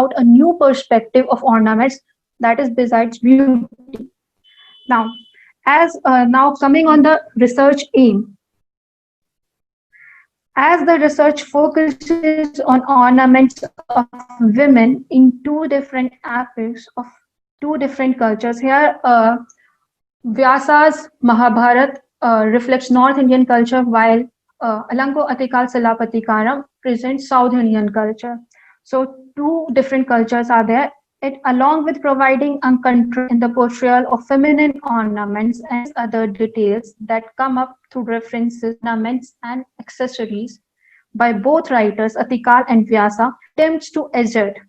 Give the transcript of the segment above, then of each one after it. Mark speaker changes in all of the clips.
Speaker 1: out a new perspective of ornaments, that is besides beauty. Now, now coming on the research aim, as the research focuses on ornaments of women in two different epochs of two different cultures. Here, Vyasa's Mahabharat reflects North Indian culture, while Alanko Atikal Salapatikaram presents South Indian culture. So, two different cultures are there. It, along with providing a contrast in the portrayal of feminine ornaments and other details that come up through references, ornaments, and accessories by both writers, Atikal and Vyasa, attempts to assert.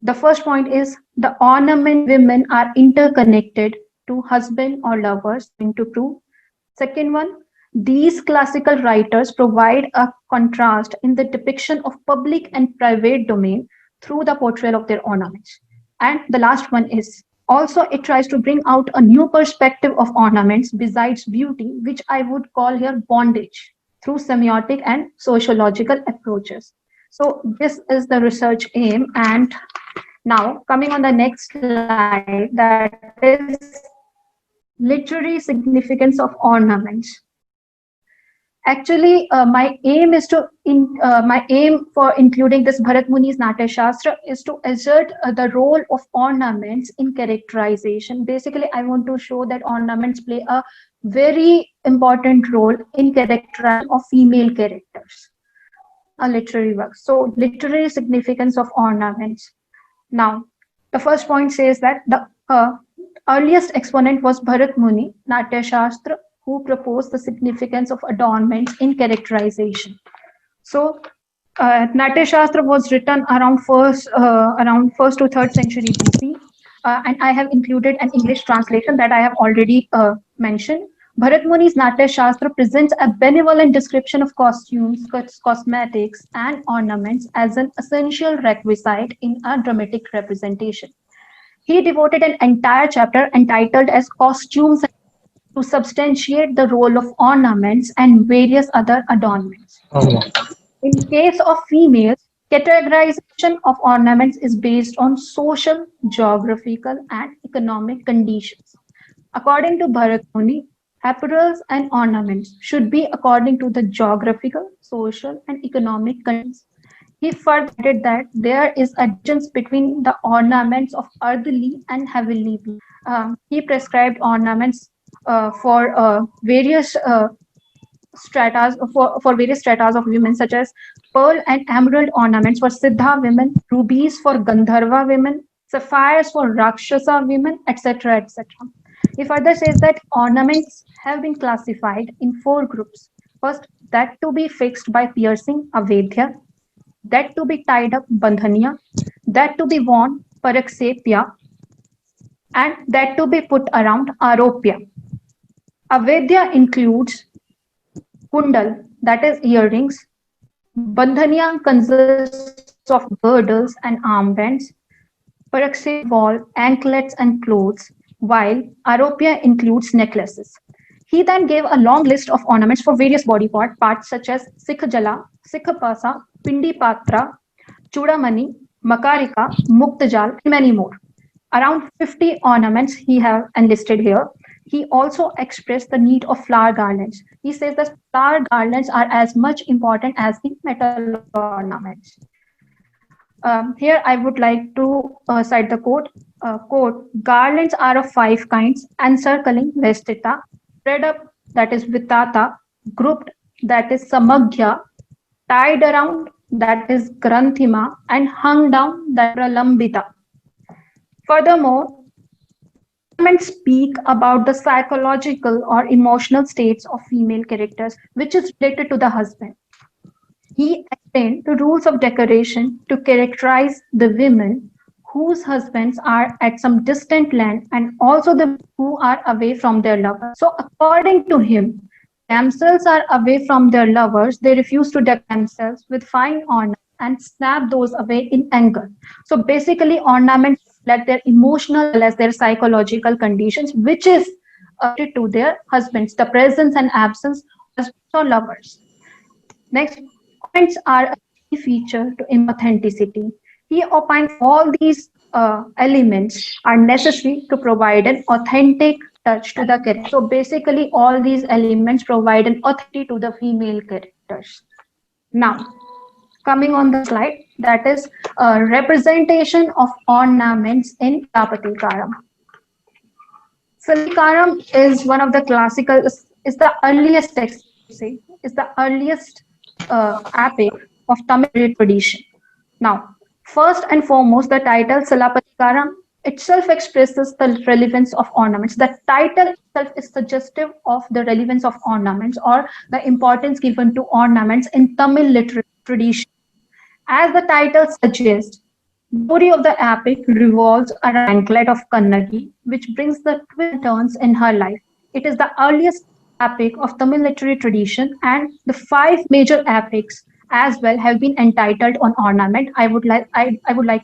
Speaker 1: The first point is the ornament women are interconnected to husband or lovers, to prove. Second one, these classical writers provide a contrast in the depiction of public and private domain through the portrayal of their ornaments. And the last one is also it tries to bring out a new perspective of ornaments besides beauty, which I would call here bondage through semiotic and sociological approaches. So this is the research aim. And now coming on the next slide, that is literary significance of ornaments. Actually, my aim for including this Bharat Muni's Natya Shastra is to assert the role of ornaments in characterization. Basically, I want to show that ornaments play a very important role in characterization of female characters in a literary work. So, literary significance of ornaments. Now, the first point says that the earliest exponent was Bharat Muni, Natya Shastra, who proposed the significance of adornments in characterization. So, Natya Shastra was written around first to third century BC, and I have included an English translation that I have already mentioned. Bharat Muni's Natya Shastra presents a benevolent description of costumes, cosmetics, and ornaments as an essential requisite in a dramatic representation. He devoted an entire chapter entitled as Costumes to substantiate the role of ornaments and various other adornments. In case of females, categorization of ornaments is based on social, geographical, and economic conditions. According to Bharat Muni, apparels and ornaments should be according to the geographical, social, and economic conditions. He further added that there is a difference between the ornaments of earthly and heavenly beings. He prescribed ornaments for various stratas for various stratas of women, such as pearl and emerald ornaments for Siddha women, rubies for Gandharva women, sapphires for Rakshasa women, etc. etc. He further says that ornaments have been classified in four groups. First, that to be fixed by piercing, avedya; that to be tied up, bandhaniya; that to be worn, paraksepya; and that to be put around, aropya. Avedya includes kundal, that is earrings; bandhaniya consists of girdles and armbands; paraksep involve anklets and clothes, while aropya includes necklaces. He then gave a long list of ornaments for various parts such as Sikhjala, Sikhpasa, Pindi Patra, Chudamani, Makarika, Muktajal, and many more. Around 50 ornaments he have enlisted here. He also expressed the need of flower garlands. He says that flower garlands are as much important as the metal ornaments. Here I would like to cite the quote, garlands are of five kinds, encircling vestita, spread up, that is vitata, grouped, that is samagya, tied around, that is granthima, and hung down, that is pralambita. Furthermore, ornaments speak about the psychological or emotional states of female characters, which is related to the husband. He explained the rules of decoration to characterize the women whose husbands are at some distant land and also the who are away from their lovers. So, according to him, damsels are away from their lovers, they refuse to deck themselves with fine ornaments and snap those away in anger. So, basically, ornaments reflect their emotional as well as their psychological conditions, which is related to their husbands, the presence and absence of husbands or lovers. Next, ornaments are a key feature to authenticity. He opines all these elements are necessary to provide an authentic touch to the character. So basically, all these elements provide an authenticity to the female characters. Now, coming on the slide, that is a representation of ornaments in Silappatikaram. Silappatikaram is one of the classical, is the earliest text, I would say, is the earliest epic of Tamil tradition. Now, first and foremost, the title Silappatikaram itself expresses the relevance of ornaments. The title itself is suggestive of the relevance of ornaments or the importance given to ornaments in Tamil literary tradition. As the title suggests, the story of the epic revolves around anklet of Kannagi, which brings the twin turns in her life. It is the earliest epic of Tamil literary tradition, and the five major epics as well have been entitled on ornament. I would like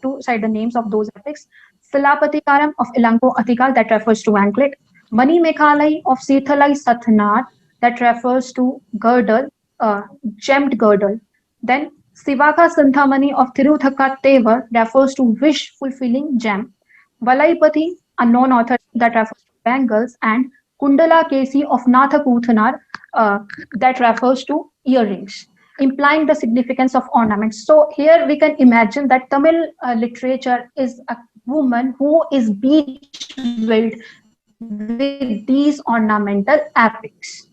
Speaker 1: to cite the names of those epics. Silappatikaram of Ilanko Atikal, that refers to anklet. Mani Mekhalai of Sethalai Sathnar, that refers to girdle, gemmed girdle. Then Sivaka Santhamani of Tiruthakkattevar refers to wish fulfilling gem. Valaipati, a known author that refers to bangles, and Kundala Kesi of Nathakuthanar that refers to earrings, implying the significance of ornaments. So here we can imagine that Tamil literature is a woman who is bewitched with these ornamental epics.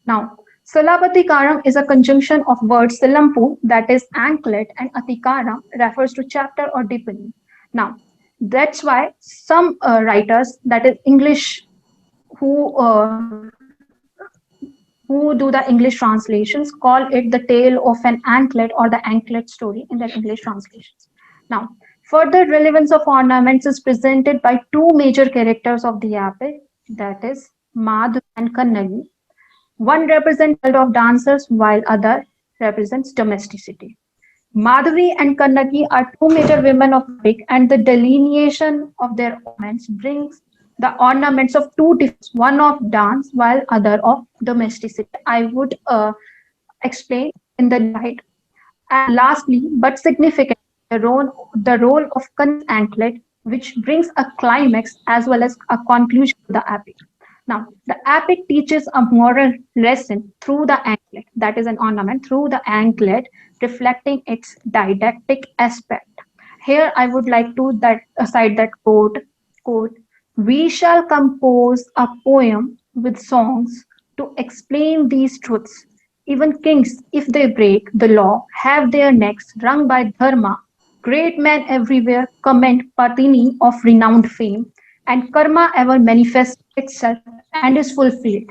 Speaker 1: Now, Silappatikaram is a conjunction of words Silampu, that is anklet, and Atikaram refers to chapter or deepening. Now, that's why some writers, that is English, who who do the English translations, call it the tale of an anklet or the anklet story in their English translations. Now, further relevance of ornaments is presented by two major characters of the epic, that is Madhu and Kannagi. One represents world of dancers while other represents domesticity. Madhavi and Kannagi are two major women of epic, and the delineation of their ornaments brings the ornaments of two different, one of dance while other of domesticity. I would explain in the slide. And lastly, but significant, the role of Kan's anklet, which brings a climax as well as a conclusion to the epic. Now, the epic teaches a moral lesson through the anklet, that is an ornament, through the anklet, reflecting its didactic aspect. Here, I would like to cite that quote, "We shall compose a poem with songs to explain these truths. Even kings, if they break the law, have their necks wrung by dharma. Great men everywhere commend Patini of renowned fame, and karma ever manifests itself and is fulfilled.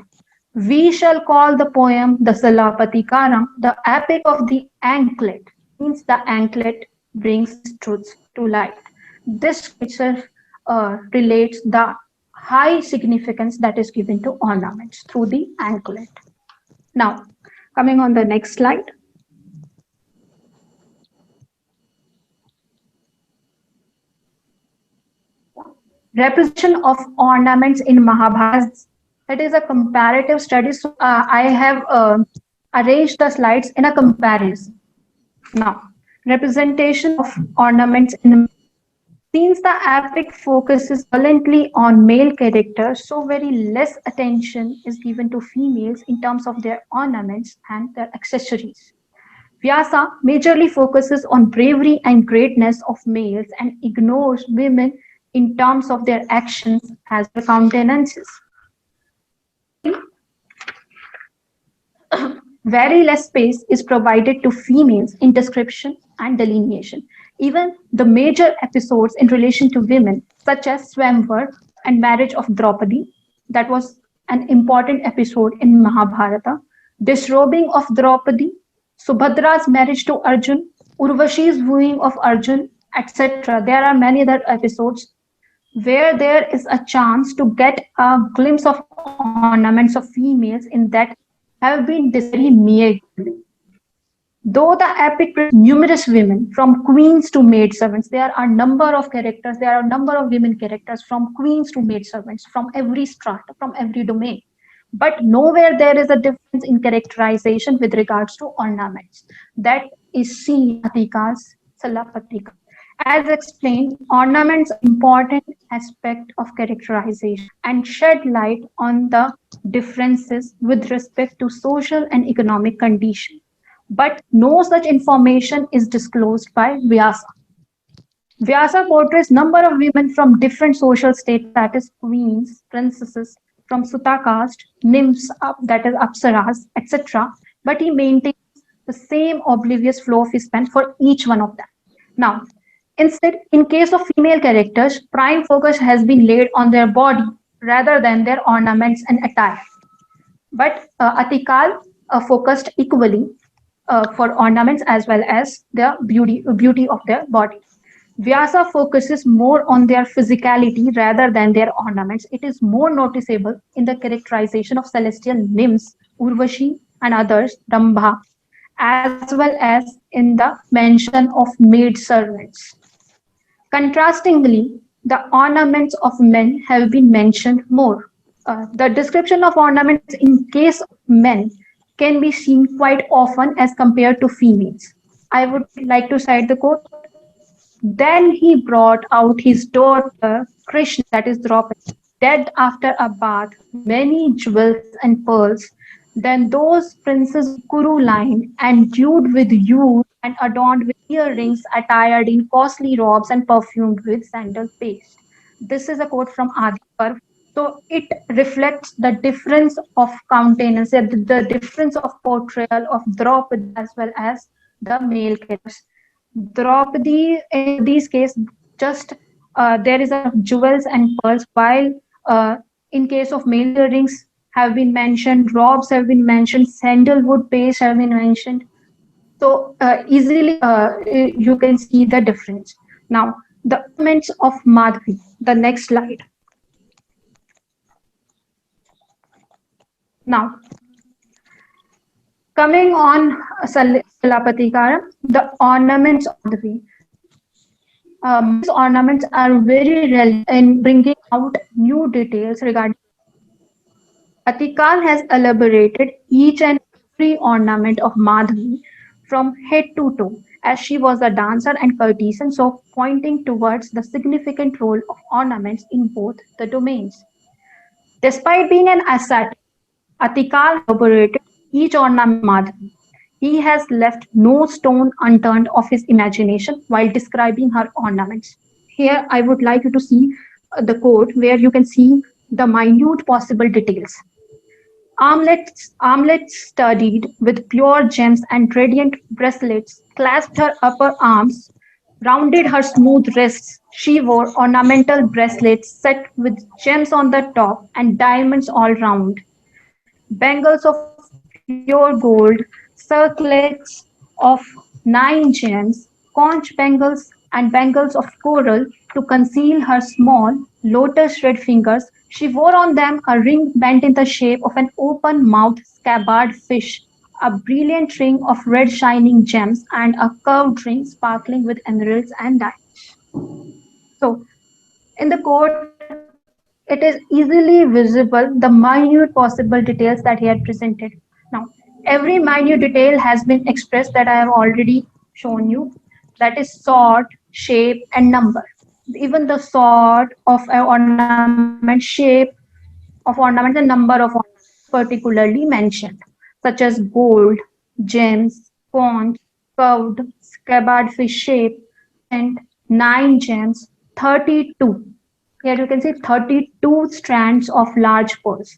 Speaker 1: We shall call the poem the Silappatikaram, the epic of the anklet, means the anklet brings these truths to light." This itself relates the high significance that is given to ornaments through the anklet. Now, coming on the next slide. Representation of ornaments in Mahabharata. It is a comparative study. So I have arranged the slides in a comparison. Now, representation of ornaments in, since the epic focuses violently on male characters, so very less attention is given to females in terms of their ornaments and their accessories. Vyasa majorly focuses on bravery and greatness of males and ignores women in terms of their actions as their countenances. Very less space is provided to females in description and delineation. Even the major episodes in relation to women, such as Swamvar and marriage of Draupadi, that was an important episode in Mahabharata, disrobing of Draupadi, Subhadra's marriage to Arjun, Urvashi's wooing of Arjun, etc. There are many other episodes where there is a chance to get a glimpse of ornaments of females in that have been very meagerly. Though the epic presents numerous women, from queens to maidservants, there are a number of characters, there are a number of women characters from queens to maidservants, from every strata, from every domain. But nowhere there is a difference in characterization with regards to ornaments. That is seen in Atika's Silapatika. As explained, ornaments are important aspect of characterization and shed light on the differences with respect to social and economic conditions. But no such information is disclosed by Vyasa. Vyasa portrays number of women from different social states, that is queens, princesses, from Sutta caste, nymphs, that is apsaras, etc. But he maintains the same oblivious flow of his pen for each one of them. Now, instead, in case of female characters, prime focus has been laid on their body rather than their ornaments and attire. But Atikal focused equally for ornaments as well as the beauty of their body. Vyasa focuses more on their physicality rather than their ornaments. It is more noticeable in the characterization of celestial nymphs, Urvashi and others, Rambha, as well as in the mention of maid servants. Contrastingly, the ornaments of men have been mentioned more. The description of ornaments in case of men can be seen quite often as compared to females. I would like to cite the quote. Then he brought out his daughter Krishna, that is Draupadi, dead after a bath, many jewels and pearls. Then those princes of Kuru line, endued with youth and adorned with earrings, attired in costly robes and perfumed with sandal paste. This is a quote from Adi Parv. So it reflects the difference of countenance, the difference of portrayal of Draupadi as well as the male characters. Draupadi, in these cases, just there is a jewels and pearls, while in case of male earrings have been mentioned, robes have been mentioned, sandalwood paste have been mentioned. So easily you can see the difference. Now, the ornaments of Madhvi, the next slide. Now, coming on Silapatikara, the ornaments of Madhvi. Madhvi's ornaments are very relevant in bringing out new details regarding. Atikal has elaborated each and every ornament of Madhvi from head to toe, as she was a dancer and courtesan, so pointing towards the significant role of ornaments in both the domains. Despite being an ascetic, Atikal elaborated each ornament of Madhvi. He has left no stone unturned of his imagination while describing her ornaments. Here, I would like you to see the quote where you can see the minute possible details. Armlets studded with pure gems and radiant bracelets clasped her upper arms, rounded her smooth wrists. She wore ornamental bracelets set with gems on the top and diamonds all round, bangles of pure gold, circlets of 9 gems, conch bangles, and bangles of coral to conceal her small, lotus-red fingers. She wore on them a ring bent in the shape of an open-mouthed scabbard fish, a brilliant ring of red shining gems, and a curved ring sparkling with emeralds and diamonds. So, in the court, it is easily visible the minute possible details that he had presented. Now, every minute detail has been expressed that I have already shown you. That is sort, shape, and number. Even the sort of ornament, shape of ornaments, and number of ornaments particularly mentioned, such as gold, gems, conch, curved, scabbard fish shape, and 9 gems, 32. Here you can see 32 strands of large pearls.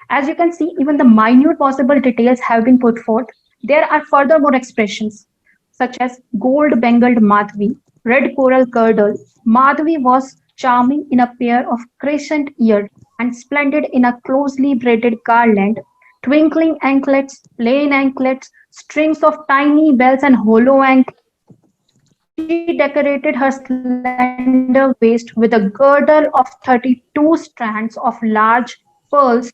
Speaker 1: As you can see, even the minute possible details have been put forth. There are furthermore expressions such as gold bangled Madhvi, red coral girdle. Madhvi was charming in a pair of crescent ears and splendid in a closely braided garland, twinkling anklets, plain anklets, strings of tiny bells, and hollow anklets. She decorated her slender waist with a girdle of 32 strands of large pearls.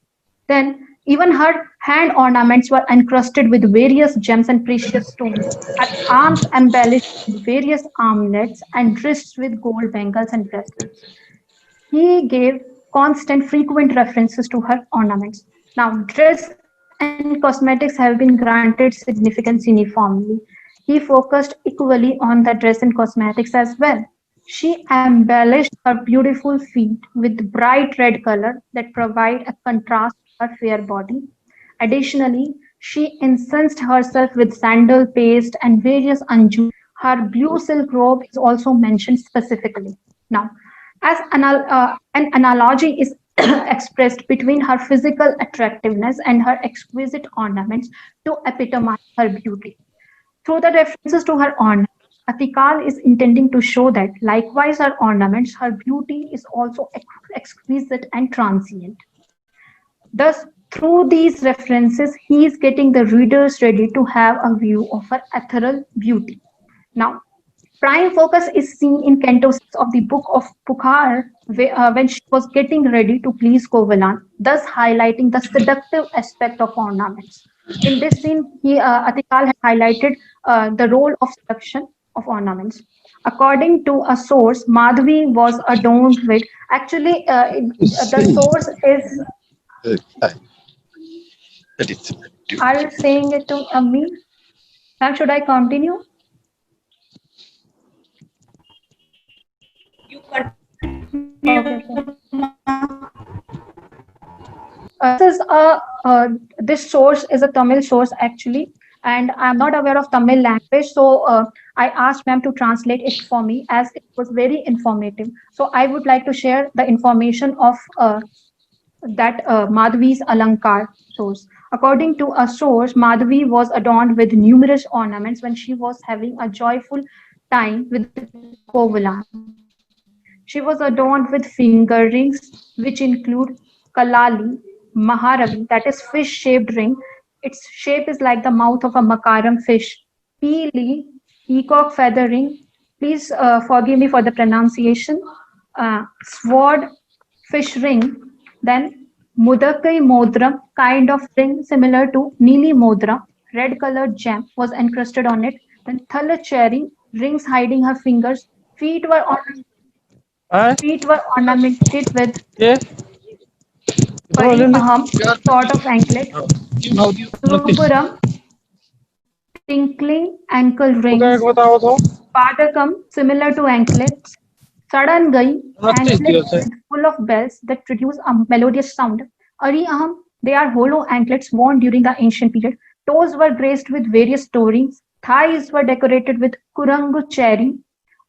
Speaker 1: Then, even her hand ornaments were encrusted with various gems and precious stones, her arms embellished with various armlets, and wrists with gold bangles and bracelets. He gave constant, frequent references to her ornaments. Now, dress and cosmetics have been granted significance uniformly. he focused equally on the dress and cosmetics as well. She embellished her beautiful feet with bright red color that provide a contrast to her fair body. Additionally, she incensed herself with sandal paste and various anju. Her blue silk robe is also mentioned specifically. Now, as an analogy is expressed between her physical attractiveness and her exquisite ornaments to epitomize her beauty. Through the references to her ornaments, Atikal is intending to show that likewise her ornaments, her beauty is also exquisite and transient. Thus, through these references, he is getting the readers ready to have a view of her ethereal beauty. Now, prime focus is seen in Canto 6 of the Book of Pukhar when she was getting ready to please Kovalan, thus highlighting the seductive aspect of ornaments. In this scene, Atikal has highlighted the role of seduction of ornaments. According to a source, Madhvi was adorned with, actually, the source is,
Speaker 2: That is
Speaker 1: are you saying it to me? Ma'am, should I continue? Okay, okay. This source is a Tamil source actually, and I'm not aware of Tamil language, so I asked ma'am to translate it for me as it was very informative. So I would like to share the information of that Madhvi's Alankar source. According to a source, Madhvi was adorned with numerous ornaments when she was having a joyful time with Kovalan. She was adorned with finger rings, which include Kalali, Maharavi, that is fish-shaped ring. Its shape is like the mouth of a makaram fish. Peely, peacock feather ring. Please forgive me for the pronunciation. Sword, fish ring. Then Mudakai Modram, kind of ring similar to Nili Modra, red colored gem was encrusted on it. Then Thalacheri, rings hiding her fingers. Feet were on
Speaker 3: हाँ
Speaker 1: feet were ornamented with
Speaker 3: ये
Speaker 1: Pari
Speaker 3: बोलो
Speaker 1: Aham, sort of anklet. Nupuram, tinkling ankle
Speaker 3: उधर
Speaker 1: rings.
Speaker 3: एक बताओ तो
Speaker 1: Padakam, similar to anklets. Sarangai,
Speaker 3: नत्ती दियो
Speaker 1: anklets
Speaker 3: से
Speaker 1: with full of bells that produce a melodious sound. Ariham, they are hollow anklets worn during the ancient period. Toes were graced with various stories. Thighs were decorated with kurangu cherry,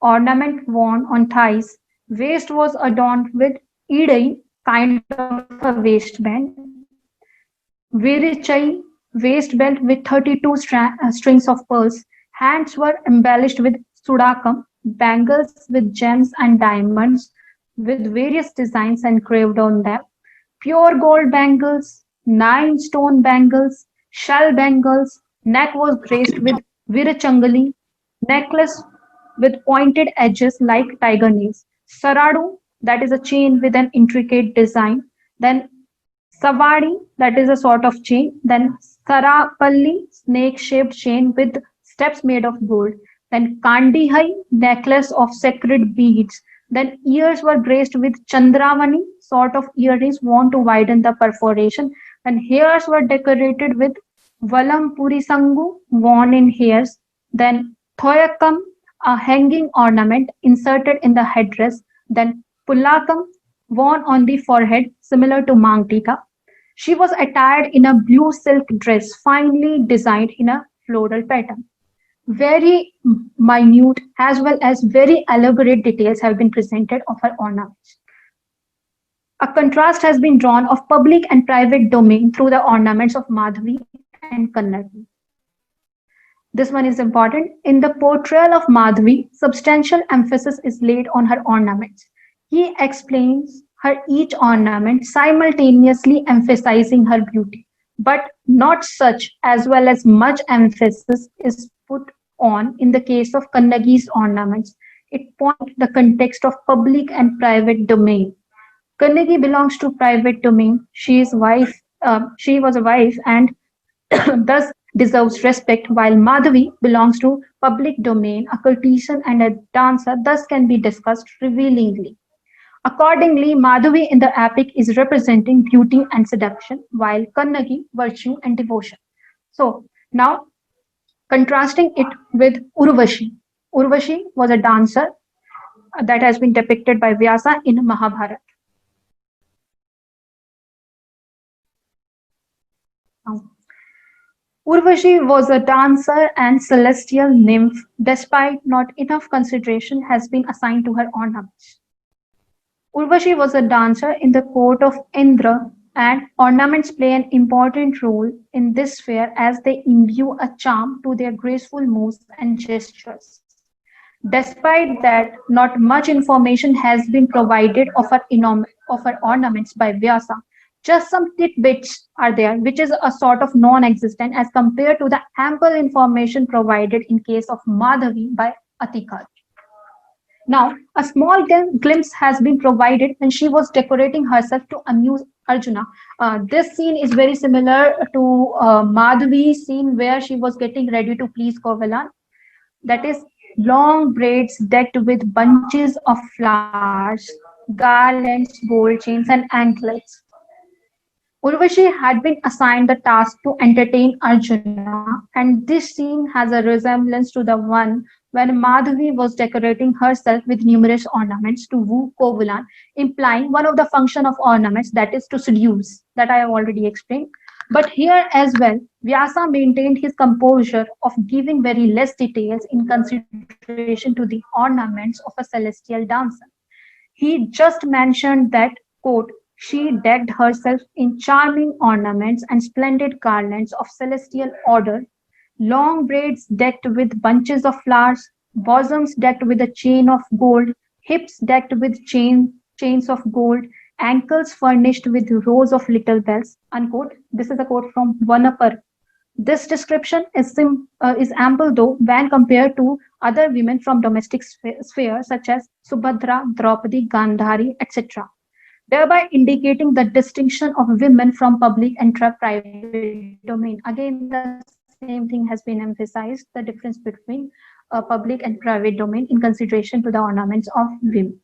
Speaker 1: ornament worn on thighs. Waist was adorned with idai, kind of a waistband. Virichai, waist belt with 32 strings of pearls. Hands were embellished with sudakam, bangles with gems and diamonds with various designs engraved on them. Pure gold bangles, 9 stone bangles, shell bangles. Neck was graced with virachangali, necklace with pointed edges like tiger nails. Saradu, that is a chain with an intricate design. Then Savari, that is a sort of chain. Then Sarapalli, snake-shaped chain with steps made of gold. Then Kandihai, necklace of sacred beads. Then ears were graced with Chandravani, sort of earrings worn to widen the perforation. And hairs were decorated with Valampuri Sangu, worn in hairs. Then Thoyakam, a hanging ornament inserted in the headdress. Then Pulakam, worn on the forehead, similar to Mangtika. She was attired in a blue silk dress, finely designed in a floral pattern. Very minute as well as very elaborate details have been presented of her ornaments. A contrast has been drawn of public and private domain through the ornaments of Madhvi and Kannadi. This one is important. In the portrayal of Madhvi, substantial emphasis is laid on her ornaments. He explains her each ornament, simultaneously emphasizing her beauty, but not such as well as much emphasis is put on in the case of Kannagi's ornaments. It points the context of public and private domain. Kannagi belongs to private domain. She was a wife and thus deserves respect, while Madhavi belongs to public domain, a courtesan and a dancer, thus can be discussed revealingly. Accordingly, Madhavi in the epic is representing beauty and seduction, while Kannagi virtue and devotion. So now contrasting it with Urvashi. Urvashi was a dancer that has been depicted by Vyasa in Mahabharata. Now, Urvashi was a dancer and celestial nymph, despite not enough consideration has been assigned to her ornaments. Urvashi was a dancer in the court of Indra, and ornaments play an important role in this sphere as they imbue a charm to their graceful moves and gestures. Despite that, not much information has been provided of her ornaments by Vyasa. Just some tidbits are there, which is a sort of non-existent as compared to the ample information provided in case of Madhavi by Atikar. Now, a small glimpse has been provided when she was decorating herself to amuse Arjuna. This scene is very similar to Madhavi's scene where she was getting ready to please Kovalan. That is long braids decked with bunches of flowers, garlands, gold chains, and anklets. Urvashi had been assigned the task to entertain Arjuna, and this scene has a resemblance to the one when Madhavi was decorating herself with numerous ornaments to woo Kovulan, implying one of the function of ornaments, that is to seduce, that I have already explained. But here as well, Vyasa maintained his composure of giving very less details in consideration to the ornaments of a celestial dancer. He just mentioned that, quote, she decked herself in charming ornaments and splendid garlands of celestial order, long braids decked with bunches of flowers, bosoms decked with a chain of gold, hips decked with chains of gold, ankles furnished with rows of little bells. Unquote. This is a quote from Vanapar. This description is ample though when compared to other women from domestic sphere such as Subhadra, Draupadi, Gandhari, etc., thereby indicating the distinction of women from public and private domain. Again, the same thing has been emphasized, the difference between public and private domain in consideration to the ornaments of women.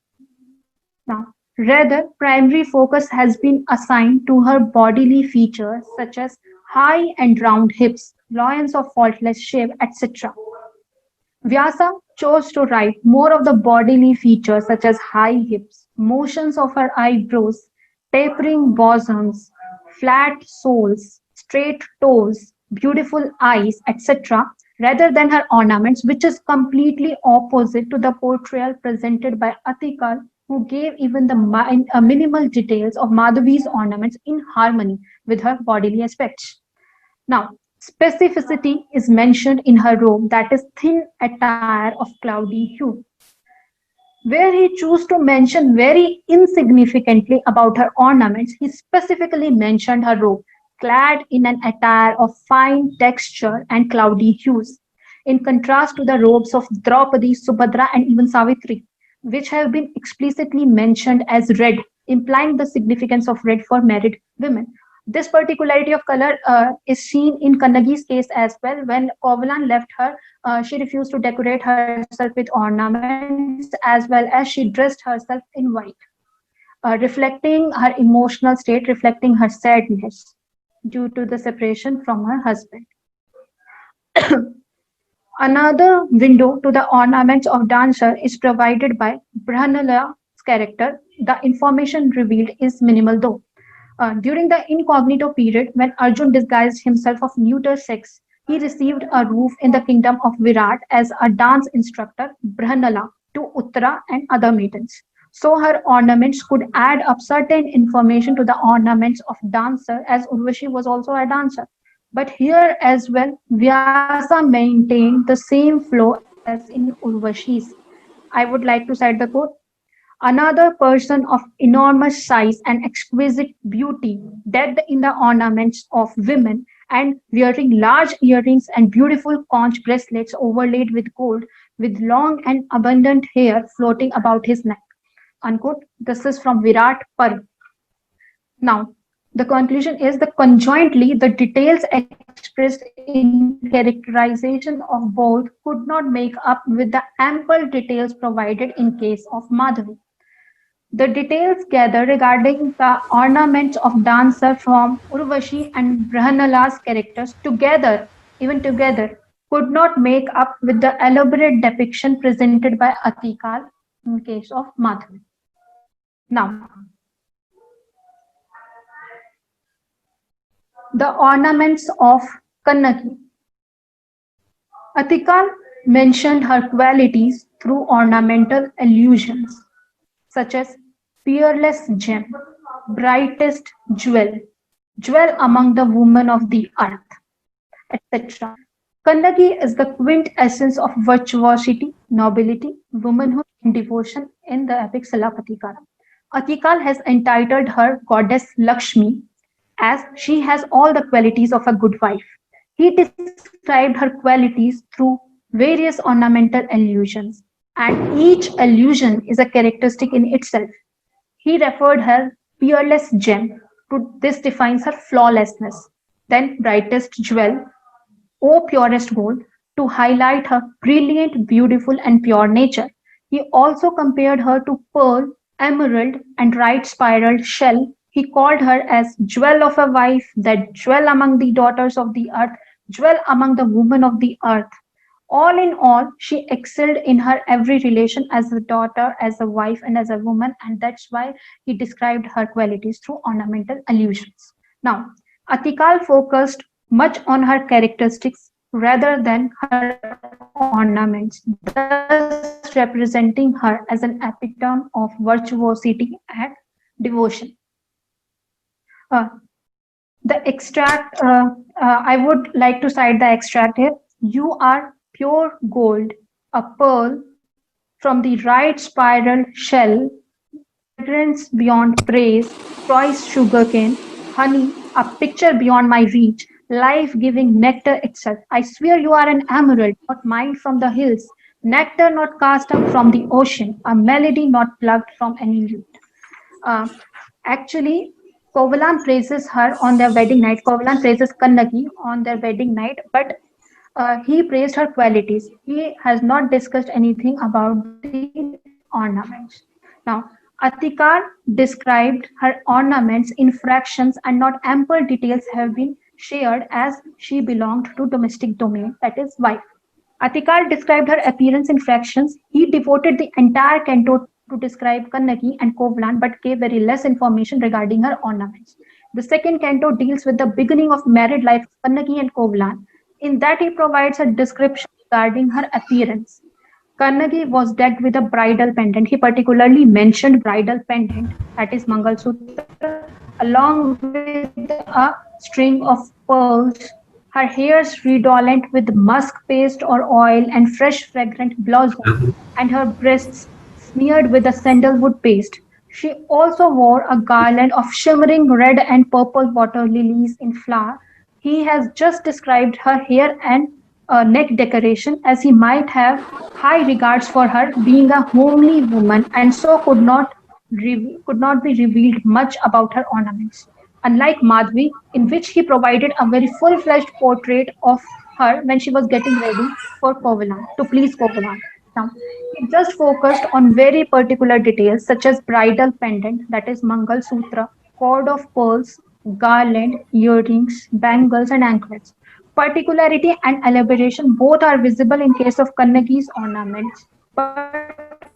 Speaker 1: Now, rather, primary focus has been assigned to her bodily features such as high and round hips, loins of faultless shape, etc. Vyasa chose to write more of the bodily features such as high hips, motions of her eyebrows, tapering bosoms, flat soles, straight toes, beautiful eyes, etc., rather than her ornaments, which is completely opposite to the portrayal presented by Atikar, who gave even the minimal details of Madhavi's ornaments in harmony with her bodily aspects. Now, specificity is mentioned in her robe, that is thin attire of cloudy hue, where he chose to mention very insignificantly about her ornaments. He specifically mentioned her robe, clad in an attire of fine texture and cloudy hues, in contrast to the robes of Draupadi, Subhadra, and even Savitri, which have been explicitly mentioned as red, implying the significance of red for married women. This particularity of color is seen in Kannagi's case as well. When Kovalan left her, she refused to decorate herself with ornaments as well as she dressed herself in white, reflecting her emotional state, reflecting her sadness due to the separation from her husband. Another window to the ornaments of dancer is provided by Brahmanala's character. The information revealed is minimal though. During the incognito period, when Arjun disguised himself of neuter sex, he received a roof in the kingdom of Virat as a dance instructor, Brahmanala, to Uttara and other maidens. So her ornaments could add up certain information to the ornaments of dancer, as Urvashi was also a dancer. But here as well, Vyasa maintained the same flow as in Urvashi's. I would like to cite the quote. Another person of enormous size and exquisite beauty, decked in the ornaments of women and wearing large earrings and beautiful conch bracelets overlaid with gold, with long and abundant hair floating about his neck. Unquote. This is from Virat Parv. Now, the conclusion is that conjointly the details expressed in characterization of both could not make up with the ample details provided in case of Madhavi. The details gathered regarding the ornaments of dancer from Urvashi and Brahmanala's characters together, even together, could not make up with the elaborate depiction presented by Atikal in case of Madhavi. Now, the ornaments of Kannaki. Atikal mentioned her qualities through ornamental allusions such as peerless gem, brightest jewel, jewel among the women of the earth, etc. Kannaki is the quintessence of virtuosity, nobility, womanhood, and devotion in the epic Silapatikara. Atikal has entitled her goddess Lakshmi as she has all the qualities of a good wife. He described her qualities through various ornamental allusions, and each allusion is a characteristic in itself. He referred her peerless gem, to this defines her flawlessness, then brightest jewel, O purest gold, to highlight her brilliant, beautiful, and pure nature. He also compared her to pearl, emerald, and right spiraled shell. He called her as jewel of a wife, that jewel among the daughters of the earth, jewel among the women of the earth. All in all, she excelled in her every relation as a daughter, as a wife, and as a woman, and that's why he described her qualities through ornamental allusions. Now, Atikal focused much on her characteristics rather than her ornaments, thus representing her as an epitome of virtuosity and devotion. Uh, the extract, I would like to cite the extract here. You are pure gold, a pearl from the right spiral shell, fragrance beyond praise, choice sugarcane, honey, a picture beyond my reach, life-giving nectar itself. I swear you are an emerald, not mined from the hills, nectar not cast up from the ocean, a melody not plucked from any lute. Uh, Actually, Kovalan praises her on their wedding night. Kovalan praises Kannaki on their wedding night, but he praised her qualities. He has not discussed anything about the ornaments. Now, Atikar described her ornaments in fractions, and not ample details have been shared as she belonged to domestic domain, that is, wife. Atikar described her appearance in fractions. He devoted the entire canto to describe Kannaki and Kovlan, but gave very less information regarding her ornaments. The second canto deals with the beginning of married life of Kannaki and Kovlan. In that, he provides a description regarding her appearance. Kannaki was decked with a bridal pendant. He particularly mentioned bridal pendant, that is Mangal Sutra, along with a string of pearls. Her hairs redolent with musk paste or oil and fresh fragrant blossom, and her breasts smeared with a sandalwood paste. She also wore a garland of shimmering red and purple water lilies in flower. He has just described her hair and neck decoration, as he might have high regards for her, being a homely woman, and so could not be revealed much about her ornaments. Unlike Madhvi, in which he provided a very full-fledged portrait of her when she was getting ready for Kovalan, to please Kovalan. Now, he just focused on very particular details such as bridal pendant, that is Mangal Sutra, cord of pearls, garland, earrings, bangles, and anklets. Particularity and elaboration both are visible in case of Kannaki's ornaments, but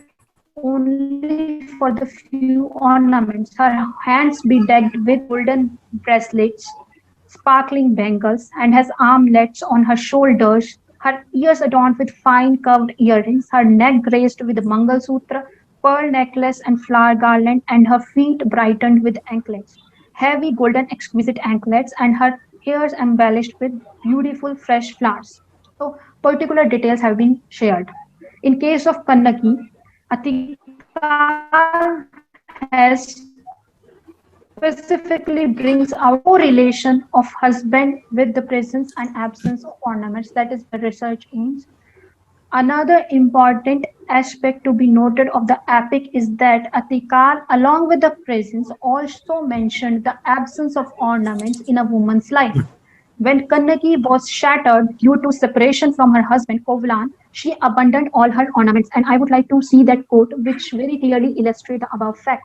Speaker 1: only for the few ornaments. Her hands be decked with golden bracelets, sparkling bangles, and has armlets on her shoulders, her ears adorned with fine curved earrings, her neck graced with Mangal Sutra, pearl necklace, and flower garland, and her feet brightened with anklets, heavy golden exquisite anklets, and her hairs embellished with beautiful fresh flowers. So, particular details have been shared. In case of Kannaki, Atikal has specifically brings out correlation of husband with the presence and absence of ornaments. That is the research aims. Another important aspect to be noted of the epic is that Atikal, along with the presence, also mentioned the absence of ornaments in a woman's life. When Kannaki was shattered due to separation from her husband Kovlan, she abandoned all her ornaments. And I would like to see that quote, which very clearly illustrates the above fact.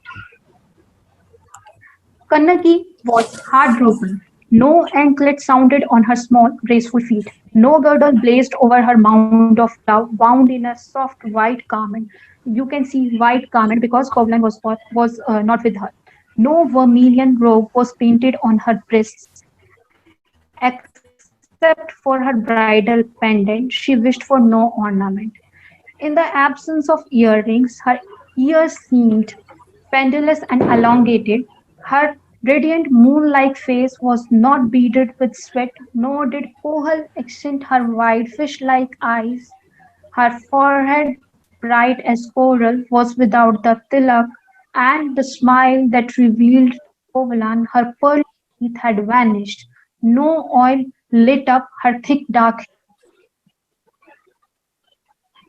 Speaker 1: Kannaki was heartbroken. No anklet sounded on her small, graceful feet. No girdle blazed over her mound of love, wound in a soft white garment. You can see white garment because Kovlan was not with her. No vermilion robe was painted on her breasts. Except for her bridal pendant, she wished for no ornament. In the absence of earrings, her ears seemed pendulous and elongated. Her radiant moon-like face was not beaded with sweat, nor did kohl accent her wide fish-like eyes. Her forehead, bright as coral, was without the tilak, and the smile that revealed to Kovalan her pearly teeth had vanished. No oil lit up her thick dark.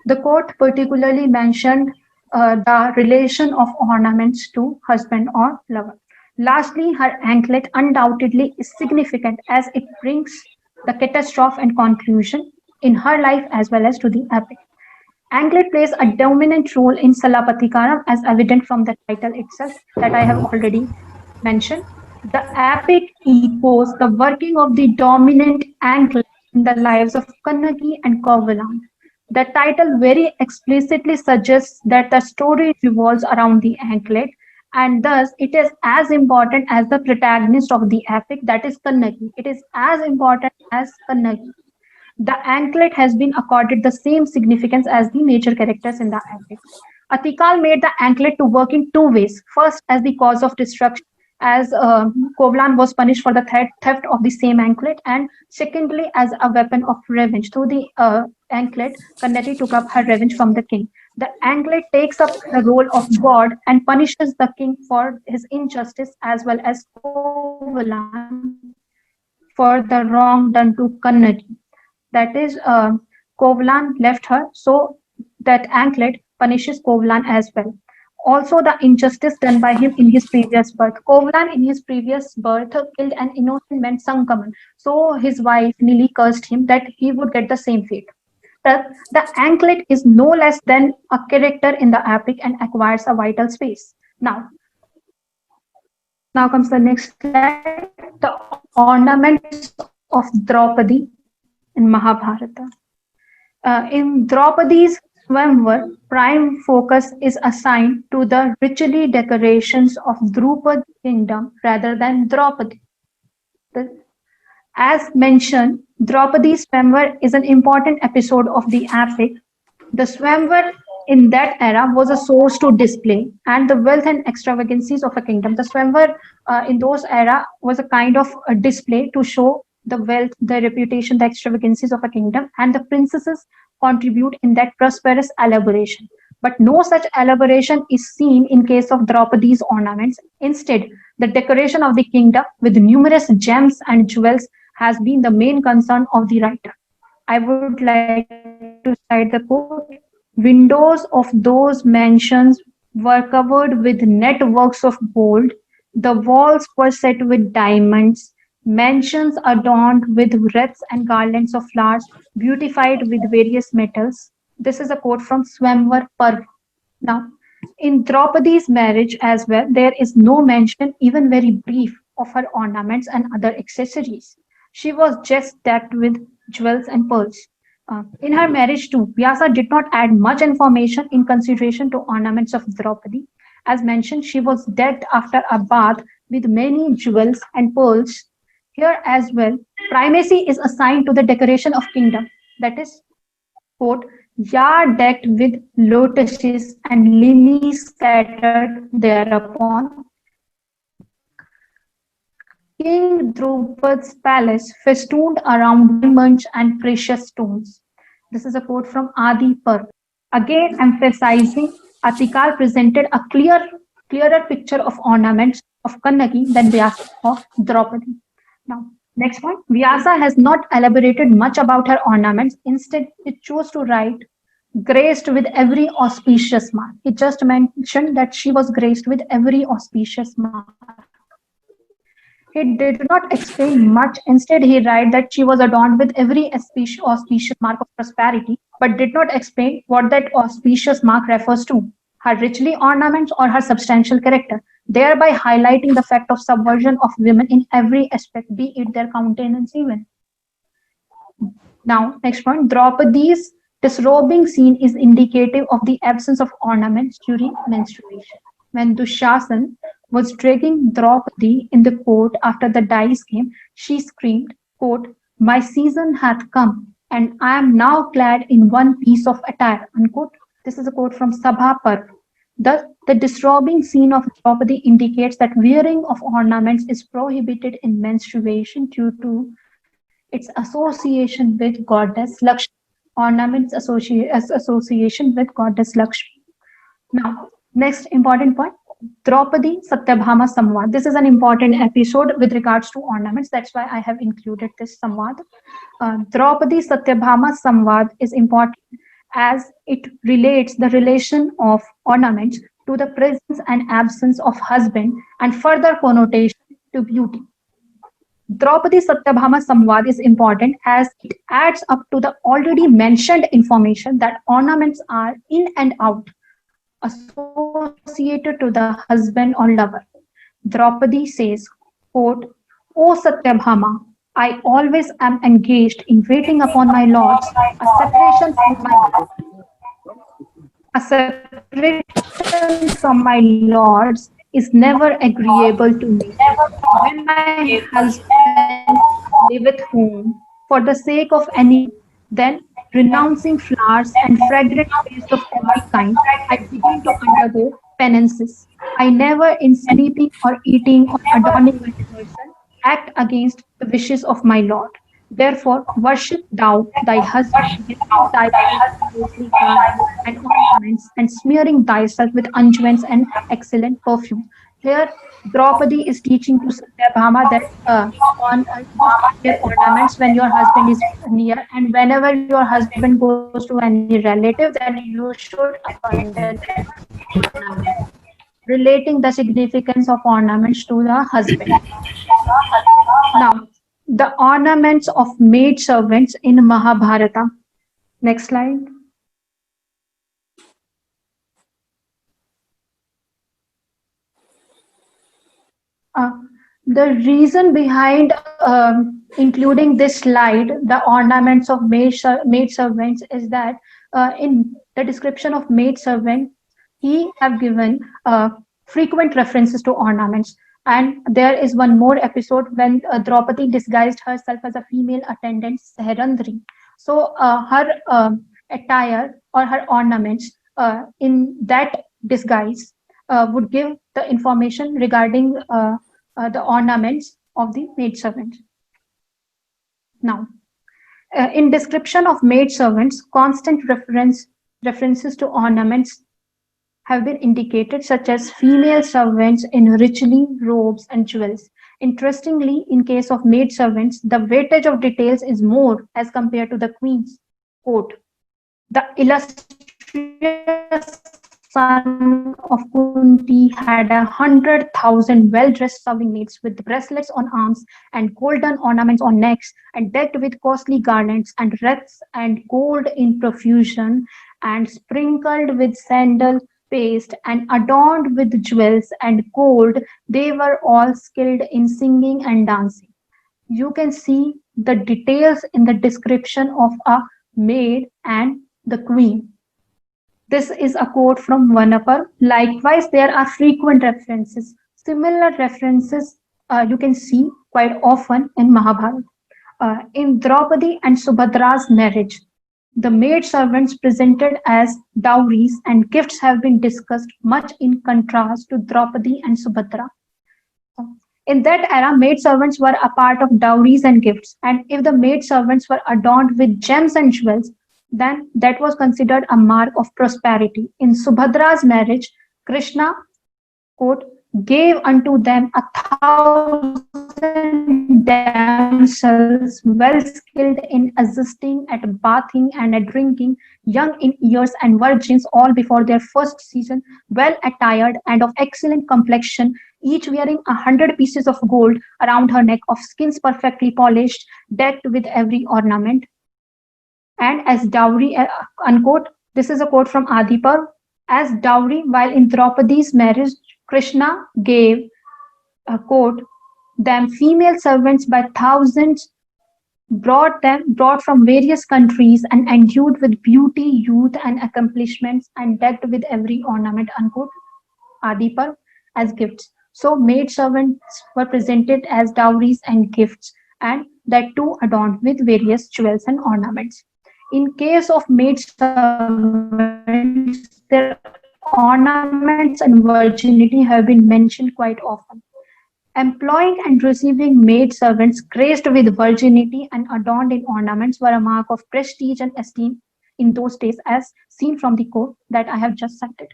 Speaker 1: The court particularly mentioned the relation of ornaments to husband or lover. Lastly, her anklet undoubtedly is significant as it brings the catastrophe and conclusion in her life as well as to the epic. Anklet plays a dominant role in Salapathikaram as evident from the title itself that I have already mentioned. The epic echoes the working of the dominant anklet in the lives of Kannaki and Kovalan. The title very explicitly suggests that the story revolves around the anklet, and thus it is as important as the protagonist of the epic, that is Kannaki. It is as important as Kannaki. The anklet has been accorded the same significance as the major characters in the epic. Atikal made the anklet to work in two ways. First, as the cause of destruction, as Kovlan was punished for the theft of the same anklet, and secondly, as a weapon of revenge. Through the anklet, Kannati took up her revenge from the king. The anklet takes up the role of God and punishes the king for his injustice as well as Kovalan for the wrong done to Kannadi. That is, Kovlan left her, so that anklet punishes Kovlan as well. Also, the injustice done by him in his previous birth. Kovlan in his previous birth killed an innocent man, Sankaman. So his wife Nili cursed him that he would get the same fate. Thus, the anklet is no less than a character in the epic and acquires a vital space. Now comes the next slide, the ornaments of Draupadi in Mahabharata. In Draupadi's Swamvar, prime focus is assigned to the richly decorations of Drupad kingdom rather than Draupadi. As mentioned, Draupadi's Swamvar is an important episode of the epic. The Swamvar in that era was a source to display and the wealth and extravagancies of a kingdom. The Swamvar in those era was a kind of a display to show the wealth, the reputation, the extravagancies of a kingdom, and the princesses contribute in that prosperous elaboration. But no such elaboration is seen in case of Draupadi's ornaments. Instead, the decoration of the kingdom with numerous gems and jewels has been the main concern of the writer. I would like to cite the quote. Windows of those mansions were covered with networks of gold. The walls were set with diamonds. Mansions adorned with wreaths and garlands of flowers, beautified with various metals. This is a quote from Swamvar Parv. Now, in Draupadi's marriage as well, there is no mention, even very brief, of her ornaments and other accessories. She was just decked with jewels and pearls. In her marriage too, Vyasa did not add much information in consideration to ornaments of Draupadi. As mentioned, she was decked after a bath with many jewels and pearls. Here as well, primacy is assigned to the decoration of kingdom. That is, quote, "yard decked with lotuses and lilies scattered thereupon. King Drupad's palace festooned around diamonds and precious stones." This is a quote from Adi Parv. Again emphasizing Atikal presented a clearer picture of ornaments of Kannaki than Vyasa of Draupadi. Now, next point. Vyasa has not elaborated much about her ornaments. Instead, it chose to write graced with every auspicious mark. He just mentioned that she was graced with every auspicious mark. He did not explain much. Instead, he wrote that she was adorned with every auspicious mark of prosperity, but did not explain what that auspicious mark refers to. her richly ornaments, or her substantial character, thereby highlighting the fact of subversion of women in every aspect, be it their countenance even. Now, next point, Draupadi's disrobing scene is indicative of the absence of ornaments during menstruation. When Dushasan was dragging Draupadi in the court after the dice game, she screamed, quote, "My season hath come, and I am now clad in one piece of attire." Unquote. This is a quote from Sabha Parv. Thus, the disrobing scene of Draupadi indicates that wearing of ornaments is prohibited in menstruation due to its association with goddess Lakshmi. Ornaments association with goddess Lakshmi. Now, next important point, Draupadi Satyabhama Samvad. This is an important episode with regards to ornaments. That's why I have included this Samvad. Draupadi Satyabhama Samvad is important as it relates the relation of ornaments to the presence and absence of husband and further connotation to beauty. Draupadi Satyabhama Samvad is important as it adds up to the already mentioned information that ornaments are in and out associated to the husband or lover. Draupadi says, quote, "O Satyabhama, I always am engaged in waiting upon my lords. A separation from my lords is never agreeable to me. When my husband leaveth home for the sake of any reason, then, renouncing flowers and fragrant waste of every kind, I begin to undergo penances. I never, in sleeping or eating or adorning my person, act against the wishes of my Lord. Therefore, worship thou thy husband, getting thyself closely garbed and ornaments, and smearing thyself with unguents and excellent perfume." Here, Draupadi is teaching to Satyabhama that you should wear ornaments when your husband is near, and whenever your husband goes to any relative, then you should abandon ornaments, relating the significance of ornaments to the husband. Now, the ornaments of maid servants in Mahabharata. Next slide. Uh, the reason behind including this slide, the ornaments of maid servants, is that in the description of maid servant, he have given frequent references to ornaments. And there is one more episode when Draupadi disguised herself as a female attendant, Saharandri. So her attire or her ornaments in that disguise would give the information regarding the ornaments of the maidservant. Now, in description of maidservants, constant references to ornaments have been indicated, such as female servants in richly robes and jewels. Interestingly, in case of maidservants, the weightage of details is more as compared to the queens. Quote, "The illustrious son of Kunti had 100,000 well-dressed serving maids with bracelets on arms and golden ornaments on necks, and decked with costly garlands and wreaths and gold in profusion, and sprinkled with sandal paste and adorned with jewels and gold. They were all skilled in singing and dancing." You can see the details in the description of a maid and the queen. This is a quote from Vanapar. Likewise, there are frequent references. Similar references you can see quite often in Mahabharata. In Draupadi and Subhadra's marriage, the maid servants presented as dowries and gifts have been discussed, much in contrast to Draupadi and Subhadra. In that era, maid servants were a part of dowries and gifts, and if the maid servants were adorned with gems and jewels, then that was considered a mark of prosperity. In Subhadra's marriage, Krishna, quote, "gave unto them 1,000 damsels well skilled in assisting at bathing and at drinking, young in years and virgins, all before their first season, well attired and of excellent complexion, each wearing 100 pieces of gold around her neck, of skins perfectly polished, decked with every ornament. And as dowry," unquote, this is a quote from Adipa. as dowry, while in Draupadi's marriage, Krishna gave a quote them female servants by thousands, brought from various countries and endued with beauty, youth, and accomplishments, and decked with every ornament, unquote, Adipar, as gifts. So maid servants were presented as dowries and gifts, and that too adorned with various jewels and ornaments. In case of maid servants, their ornaments and virginity have been mentioned quite often. Employing and receiving maid servants graced with virginity and adorned in ornaments were a mark of prestige and esteem in those days, as seen from the quote that I have just cited.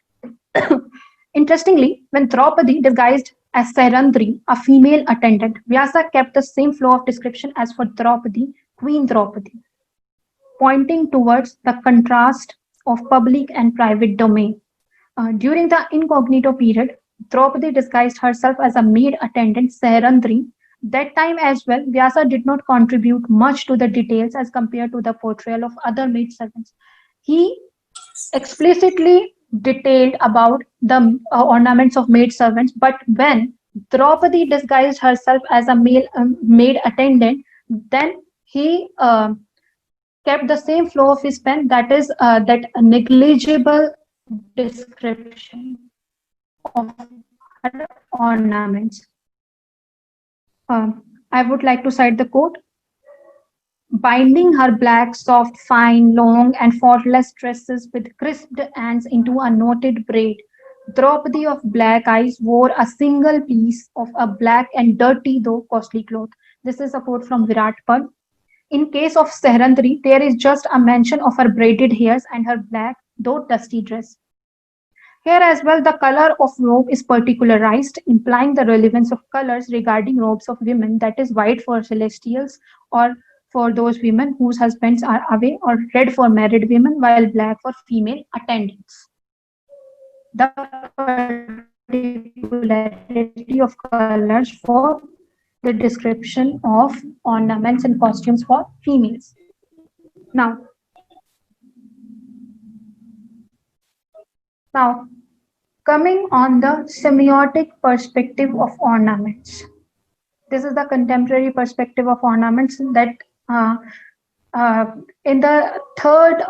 Speaker 1: Interestingly, when Draupadi disguised as Sairandri, a female attendant, Vyasa kept the same flow of description as for Draupadi, Queen Draupadi, pointing towards the contrast of public and private domain. During the incognito period, Draupadi disguised herself as a maid attendant, Sairandri. That time as well, Vyasa did not contribute much to the details as compared to the portrayal of other maid servants. He explicitly detailed about the ornaments of maid servants, but when Draupadi disguised herself as a male maid attendant, then he kept the same flow of his pen, that is, that negligible description of her ornaments. I would like to cite the quote. Binding her black, soft, fine, long, and faultless tresses with crisped ends into a knotted braid, Draupadi of black eyes wore a single piece of a black and dirty though costly cloth. This is a quote from Virat Par. In case of Sairandri, there is just a mention of her braided hairs and her black, though dusty dress. Here as well, the color of robe is particularized, implying the relevance of colors regarding robes of women, that is, white for celestials or for those women whose husbands are away, or red for married women, while black for female attendants. The particularity of colors for the description of ornaments and costumes for females. Now, Now, coming on the semiotic perspective of ornaments. This is the contemporary perspective of ornaments that uh, in the third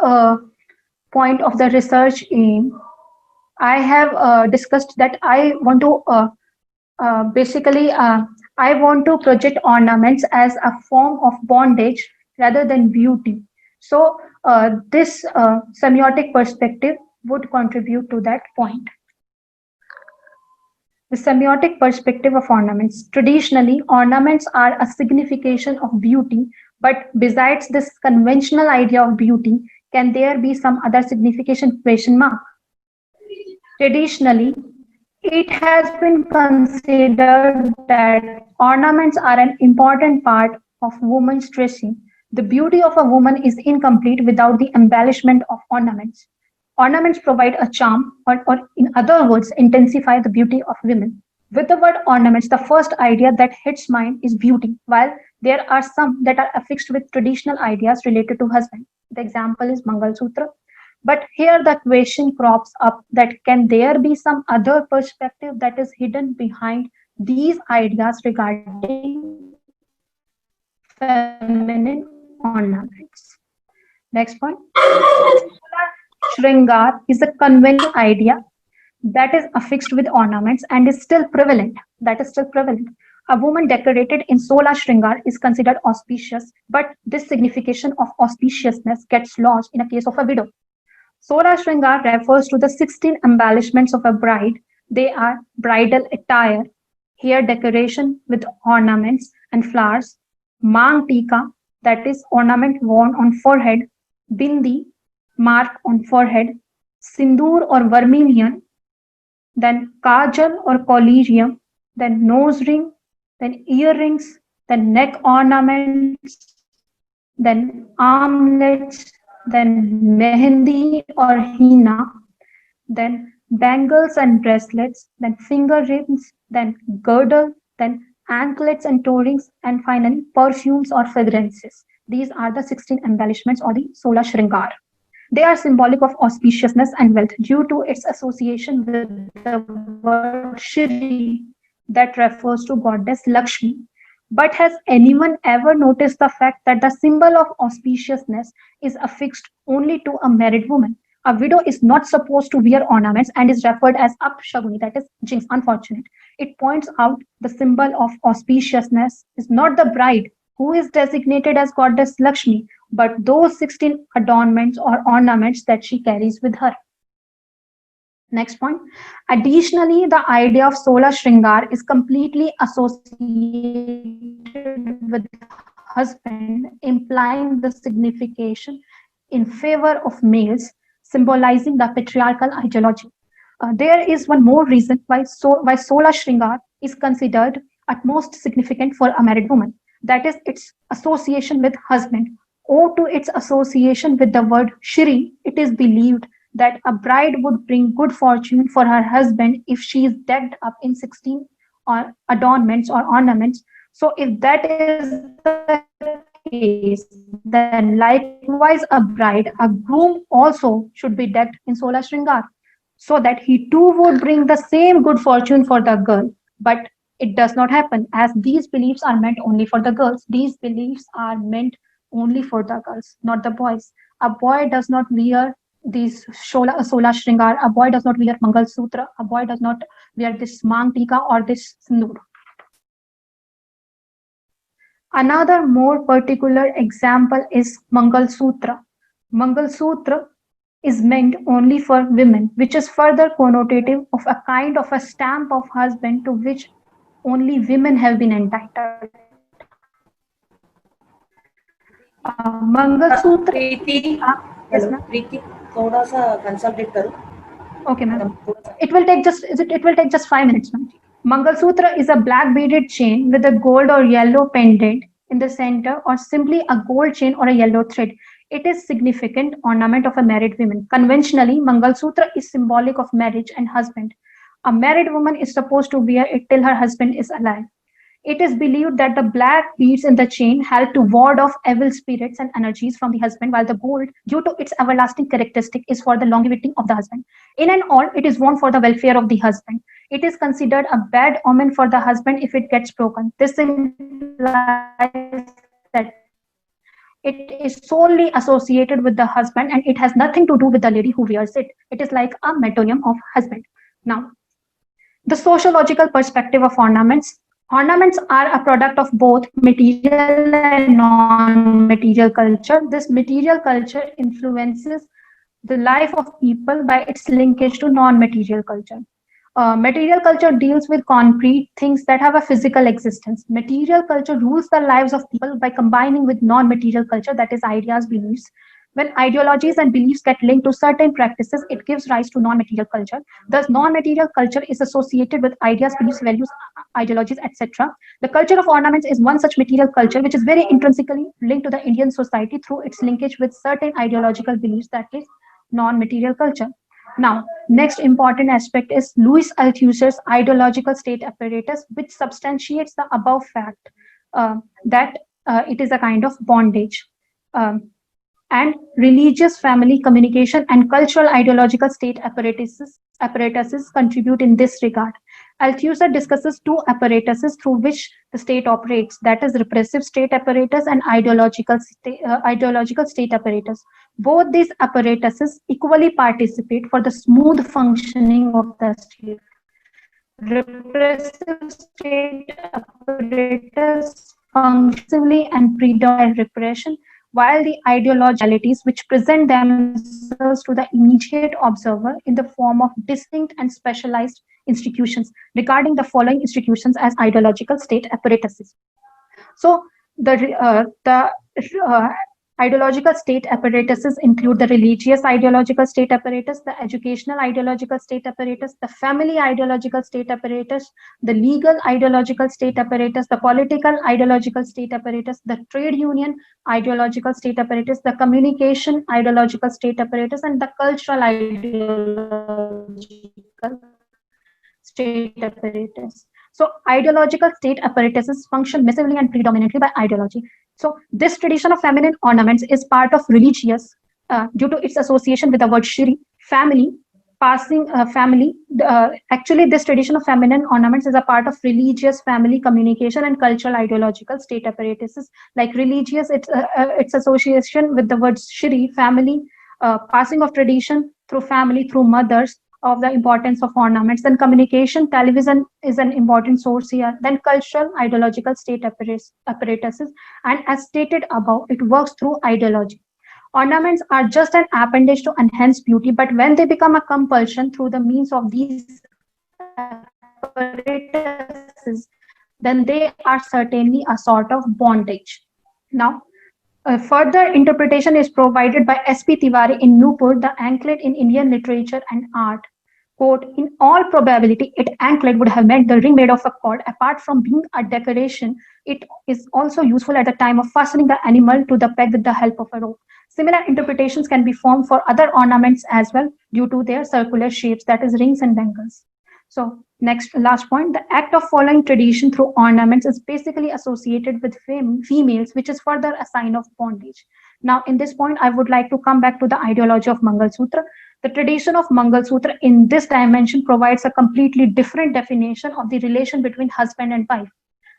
Speaker 1: point of the research aim, I have discussed that I want to basically I want to project ornaments as a form of bondage rather than beauty. So this semiotic perspective would contribute to that point. The semiotic perspective of ornaments. Traditionally, ornaments are a signification of beauty, but besides this conventional idea of beauty, can there be some other signification? Question mark. Traditionally, it has been considered that ornaments are an important part of woman's dressing. The beauty of a woman is incomplete without the embellishment of ornaments. Ornaments provide a charm, or in other words, intensify the beauty of women. With the word ornaments, the first idea that hits mind is beauty, while there are some that are affixed with traditional ideas related to husband. The example is Mangal Sutra. But here the question crops up that can there be some other perspective that is hidden behind these ideas regarding feminine ornaments? Next point. Shringar is a conventional idea that is affixed with ornaments and is still prevalent. That is still prevalent. A woman decorated in Sola Shringar is considered auspicious, but this signification of auspiciousness gets lost in a case of a widow. Sola Shringar refers to the 16 embellishments of a bride. They are bridal attire, hair decoration with ornaments and flowers, Mang Tika, that is ornament worn on forehead, Bindi, mark on forehead, Sindoor or vermilion, then Kajal or collyrium, then nose ring, then earrings, then neck ornaments, then armlets, then mehendi or henna, then bangles and bracelets, then finger rings, then girdle, then anklets and toe rings, and finally perfumes or fragrances. These are the 16 embellishments or the Sola Shringar. They are symbolic of auspiciousness and wealth due to its association with the word Shri that refers to goddess Lakshmi. But has anyone ever noticed the fact that the symbol of auspiciousness is affixed only to a married woman? A widow is not supposed to wear ornaments and is referred as apshaguni, that is jinx, unfortunate. It points out the symbol of auspiciousness is not the bride, who is designated as goddess Lakshmi, but those 16 adornments or ornaments that she carries with her. Next point. Additionally, the idea of Sola Shringar is completely associated with husband, implying the signification in favor of males, symbolizing the patriarchal ideology. There is one more reason why Sola Shringar is considered at most significant for a married woman. That is its association with husband. Owed to its association with the word Shri, it is believed that a bride would bring good fortune for her husband if she is decked up in 16 or adornments or ornaments. So if that is the case, then likewise a bride, a groom also should be decked in Sola Shringar so that he too would bring the same good fortune for the girl. But it does not happen as these beliefs are meant only for the girls. These beliefs are meant only for the girls, not the boys. A boy does not wear these Sola Shringar, a boy does not wear Mangal Sutra, a boy does not wear this Mang Tika or this Sindoor. Another more particular example is Mangal Sutra. Mangal Sutra is meant only for women, which is further connotative of a kind of a stamp of husband to which only women have been entitled. Mangal Sutra.
Speaker 2: Preeti
Speaker 1: Yes,
Speaker 2: hello
Speaker 1: ma'am.
Speaker 2: प्रीति थोड़ा सा कंसल्टेट करो
Speaker 1: Okay, ma'am. It will take just 5 minutes, ma'am. Mangal Sutra is a black beaded chain with a gold or yellow pendant in the center, or simply a gold chain or a yellow thread. It is significant ornament of a married woman. Conventionally, Mangal Sutra is symbolic of marriage and husband. A married woman is supposed to wear it till her husband is alive. It is believed that the black beads in the chain help to ward off evil spirits and energies from the husband, while the gold, due to its everlasting characteristic, is for the longevity of the husband. In and all, it is worn for the welfare of the husband. It is considered a bad omen for the husband if it gets broken. This implies that it is solely associated with the husband and it has nothing to do with the lady who wears it. It is like a metonymy of husband. Now, the sociological perspective of ornaments. Ornaments are a product of both material and non-material culture. This material culture influences the life of people by its linkage to non-material culture. Material culture deals with concrete things that have a physical existence. Material culture rules the lives of people by combining with non-material culture, that is, ideas, beliefs. When ideologies and beliefs get linked to certain practices, it gives rise to non-material culture. Thus, non-material culture is associated with ideas, beliefs, values, ideologies, etc. The culture of ornaments is one such material culture which is very intrinsically linked to the Indian society through its linkage with certain ideological beliefs, that is, non-material culture. Now, next important aspect is Louis Althusser's ideological state apparatus, which substantiates the above fact that it is a kind of bondage. And religious, family, communication, and cultural ideological state apparatuses contribute in this regard. Althusser discusses two apparatuses through which the state operates, that is, repressive state apparatus and ideological state apparatus. Both these apparatuses equally participate for the smooth functioning of the state. Repressive state apparatus functionally and predominant repression, while the ideologies which present themselves to the immediate observer in the form of distinct and specialized institutions, regarding the following institutions as ideological state apparatuses. So the ideological state apparatuses include the religious ideological state apparatus, the educational ideological state apparatus, the family ideological state apparatus, the legal ideological state apparatus, the political ideological state apparatus, the trade union ideological state apparatus, the communication ideological state apparatus, and the cultural ideological state apparatus. So ideological state apparatuses function massively and predominantly by ideology. So this tradition of feminine ornaments is part of religious, due to its association with the word Shri, family, family. Actually, this tradition of feminine ornaments is a part of religious family communication and cultural ideological state apparatuses. Like religious, its association with the word Shri, family, passing of tradition through family, through mothers, of the importance of ornaments. Then communication, television is an important source here. Then cultural, ideological state apparatuses. And as stated above, it works through ideology. Ornaments are just an appendage to enhance beauty, but when they become a compulsion through the means of these apparatuses, then they are certainly a sort of bondage. Now, a further interpretation is provided by S.P. Tiwari in Newport, The Anklet in Indian Literature and Art. Quote, in all probability, it anklet would have meant the ring made of a cord. Apart from being a decoration, it is also useful at the time of fastening the animal to the peg with the help of a rope. Similar interpretations can be formed for other ornaments as well due to their circular shapes, that is rings and bangles. So last point, the act of following tradition through ornaments is basically associated with females, which is further a sign of bondage. Now, in this point, I would like to come back to the ideology of Mangal Sutra. The tradition of Mangal Sutra in this dimension provides a completely different definition of the relation between husband and wife.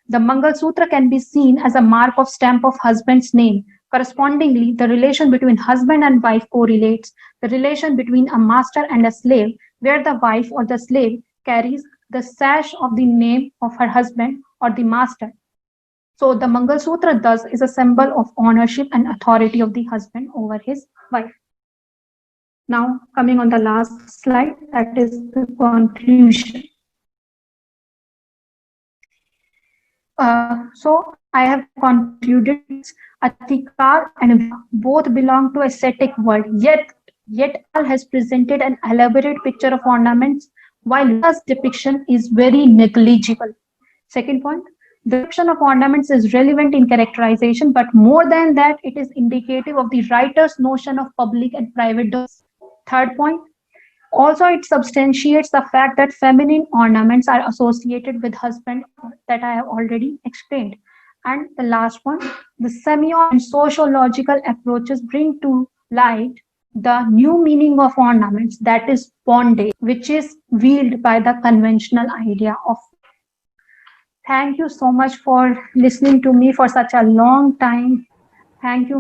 Speaker 1: The Mangal Sutra can be seen as a mark of stamp of husband's name. Correspondingly, the relation between husband and wife correlates the relation between a master and a slave, where the wife or the slave carries the sash of the name of her husband or the master. So the Mangal Sutra thus is a symbol of ownership and authority of the husband over his wife. Now coming on the last slide, that is the conclusion. So I have concluded Atikar and Vya both belong to ascetic world, yet all has presented an elaborate picture of ornaments, while Vya's depiction is very negligible. Second point, the depiction of ornaments is relevant in characterization, but more than that, it is indicative of the writer's notion of public and private domains. Third point, also it substantiates the fact that feminine ornaments are associated with husband that I have already explained. And the last one, the semiotic and sociological approaches bring to light the new meaning of ornaments, that is bondage, which is wielded by the conventional idea of. Thank you so much for listening to me for such a long time. Thank you.